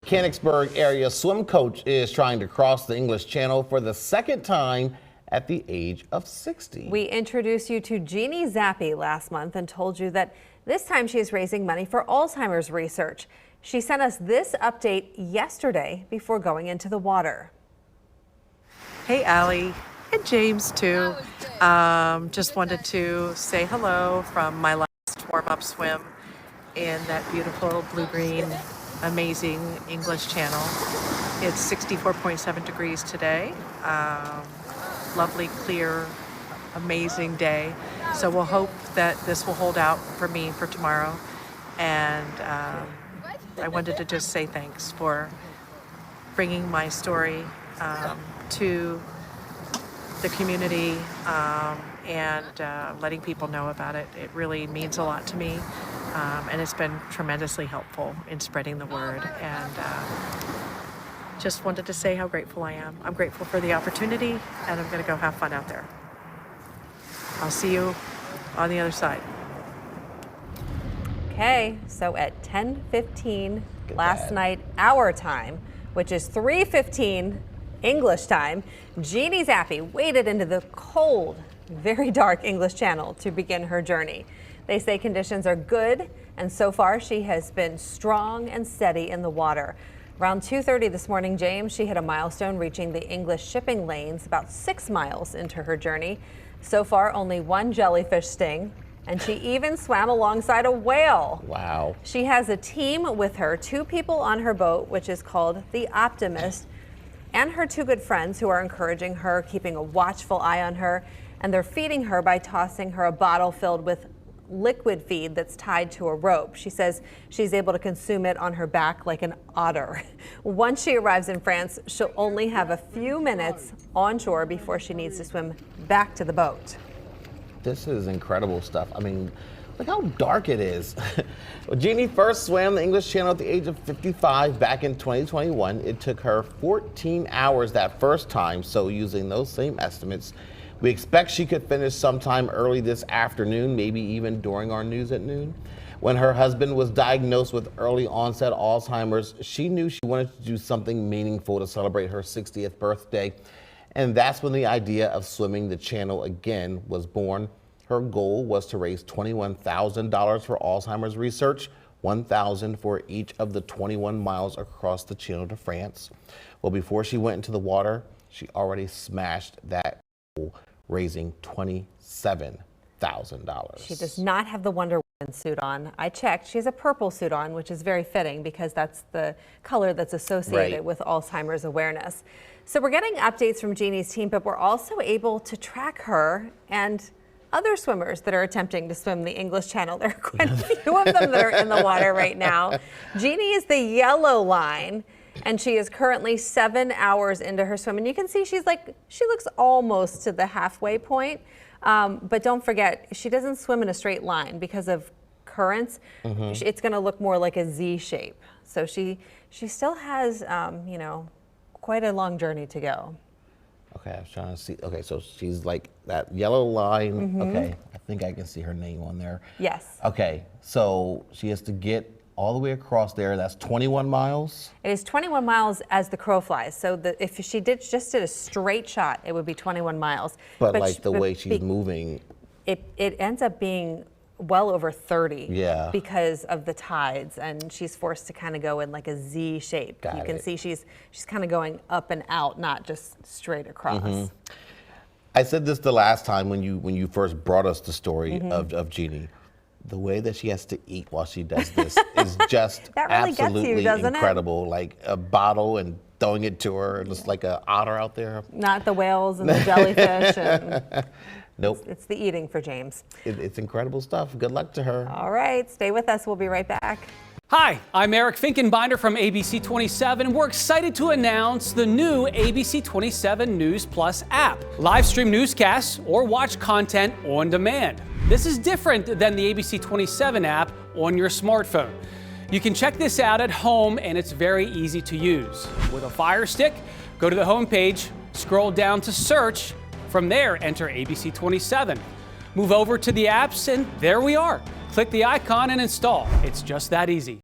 Mechanicsburg area swim coach is trying to cross the English Channel for the second time at the age of 60. We introduced you to Jeannie Zappi last month and told you that this time she is raising money for Alzheimer's research. She sent us this update yesterday before going into the water. Hey, Allie, and James too. Just wanted to say hello from my last warm-up swim in that beautiful blue-green, amazing English Channel. It's 64.7 degrees today. Lovely, clear, amazing day. So we'll hope that this will hold out for me for tomorrow. And I wanted to just say thanks for bringing my story to the community and letting people know about it. It really means a lot to me, and it's been tremendously helpful in spreading the word. And just wanted to say how grateful I am. I'm grateful for the opportunity, and I'm going to go have fun out there. I'll see you on the other side. Okay, so at 10:15 last night, our time, which is 3:15 English time, Jeannie Zappi waded into the cold, very dark English Channel to begin her journey. They say conditions are good, and so far she has been strong and steady in the water. Around 2:30 this morning, James, she hit a milestone reaching the English shipping lanes about 6 miles into her journey. So far, only one jellyfish sting, and she even swam alongside a whale. Wow. She has a team with her, 2 people on her boat, which is called the Optimist, and her 2 good friends who are encouraging her, keeping a watchful eye on her, and they're feeding her by tossing her a bottle filled with liquid feed that's tied to a rope. She says she's able to consume it on her back like an otter. Once she arrives in France, she'll only have a few minutes on shore before she needs to swim back to the boat. This is incredible stuff. I mean, look how dark it is. Jeannie first swam the English Channel at the age of 55 back in 2021. It took her 14 hours that first time, so using those same estimates, we expect she could finish sometime early this afternoon, maybe even during our news at noon. When her husband was diagnosed with early onset Alzheimer's, she knew she wanted to do something meaningful to celebrate her 60th birthday. And that's when the idea of swimming the channel again was born. Her goal was to raise $21,000 for Alzheimer's research, $1,000 for each of the 21 miles across the channel to France. Well, before she went into the water, she already smashed that goal, raising $27,000. She does not have the Wonder Woman suit on. I checked. She has a purple suit on, which is very fitting because that's the color that's associated with Alzheimer's awareness. So we're getting updates from Jeannie's team, but we're also able to track her and other swimmers that are attempting to swim the English Channel. There are quite a few of them that are in the water right now. Jeannie is the yellow line, and she is currently 7 hours into her swim. And you can see she looks almost to the halfway point. But don't forget, she doesn't swim in a straight line because of currents. It's going to look more like a Z shape. So she still has, you know, quite a long journey to go. Okay, I was trying to see. Okay, so she's like that yellow line. Okay, I think I can see her name on there. Yes. Okay, so she has to get all the way across there. That's 21 miles. It is 21 miles as the crow flies. So if she just did a straight shot, it would be 21 miles. But like the way she's moving, it ends up being well over 30. Yeah. Because of the tides, and she's forced to kind of go in like a Z shape. You can see she's kind of going up and out, not just straight across. I said this the last time when you first brought us the story of Jeannie. The way that she has to eat while she does this is just that really absolutely gets you, doesn't incredible. It? Like a bottle and throwing it to her, and it's like an otter out there. Not the whales and the jellyfish. And nope. It's the eating for James. It's incredible stuff. Good luck to her. All right, stay with us. We'll be right back. Hi, I'm Eric Finkenbinder from ABC 27, and we're excited to announce the new ABC 27 News Plus app. Live stream newscasts or watch content on demand. This is different than the ABC 27 app on your smartphone. You can check this out at home, and it's very easy to use. With a Fire Stick, go to the home page, scroll down to search. From there, enter ABC 27. Move over to the apps, and there we are. Click the icon and install. It's just that easy.